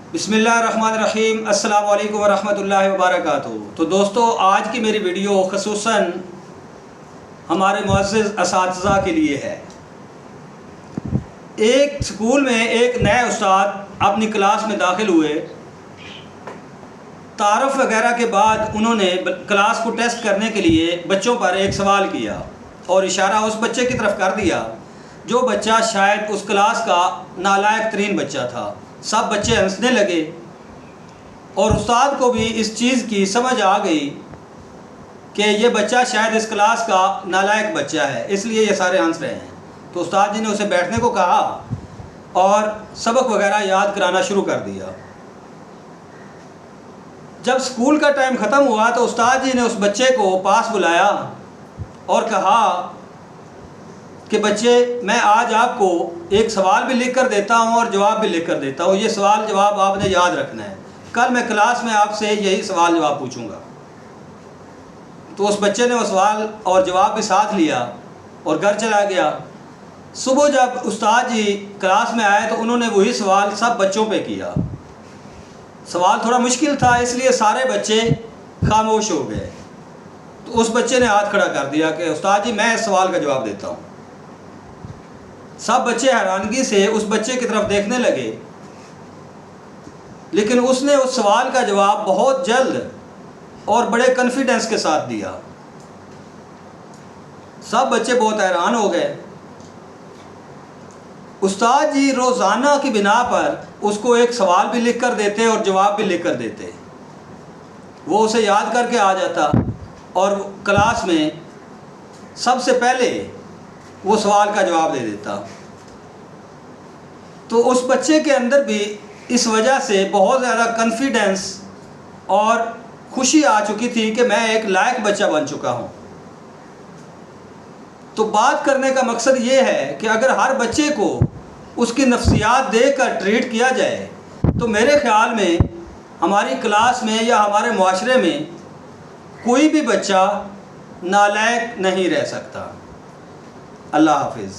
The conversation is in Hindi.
बिस्मिल्लाहिर्रहमानिर्रहीम। अस्सलामु अलैकुम वरहमतुल्लाहि वबरकातुहू। तो दोस्तों, आज की मेरी वीडियो ख़ुसूसन हमारे मुअज़्ज़िज़ असातिज़ा के लिए है। एक स्कूल में एक नए उस्ताद अपनी क्लास में दाखिल हुए। तारुफ़ वगैरह के बाद उन्होंने क्लास को टेस्ट करने के लिए बच्चों पर एक सवाल किया और इशारा उस बच्चे की तरफ कर दिया जो बच्चा शायद उस क्लास का नालायक तरीन बच्चा था। सब बच्चे हंसने लगे और उस्ताद को भी इस चीज़ की समझ आ गई कि ये बच्चा शायद इस क्लास का नालायक बच्चा है, इसलिए ये सारे हंस रहे हैं। तो उस्ताद जी ने उसे बैठने को कहा और सबक वगैरह याद कराना शुरू कर दिया। जब स्कूल का टाइम ख़त्म हुआ तो उस्ताद जी ने उस बच्चे को पास बुलाया और कहा कि बच्चे, मैं आज आपको एक सवाल भी लिख कर देता हूँ और जवाब भी लिख कर देता हूँ। ये सवाल जवाब आपने याद रखना है। कल मैं क्लास में आपसे यही सवाल जवाब पूछूंगा। तो उस बच्चे ने वो सवाल और जवाब भी साथ लिया और घर चला गया। सुबह जब उस्ताद जी क्लास में आए तो उन्होंने वही सवाल सब बच्चों पे किया। सवाल थोड़ा मुश्किल था, इसलिए सारे बच्चे खामोश हो गए। तो उस बच्चे ने हाथ खड़ा कर दिया कि उस्ताद जी, मैं इस सवाल का जवाब देता हूँ। सब बच्चे हैरानगी से उस बच्चे की तरफ देखने लगे, लेकिन उसने उस सवाल का जवाब बहुत जल्द और बड़े कॉन्फिडेंस के साथ दिया। सब बच्चे बहुत हैरान हो गए। उस्ताद जी रोज़ाना की बिना पर उसको एक सवाल भी लिख कर देते और जवाब भी लिख कर देते। वो उसे याद करके आ जाता और क्लास में सबसे पहले वो सवाल का जवाब दे देता। तो उस बच्चे के अंदर भी इस वजह से बहुत ज़्यादा कॉन्फिडेंस और खुशी आ चुकी थी कि मैं एक लायक बच्चा बन चुका हूँ। तो बात करने का मकसद ये है कि अगर हर बच्चे को उसकी नफ्सियात देकर ट्रीट किया जाए तो मेरे ख़्याल में हमारी क्लास में या हमारे मुआशरे में कोई भी बच्चा नालायक नहीं रह सकता। अल्लाह हाफिज़।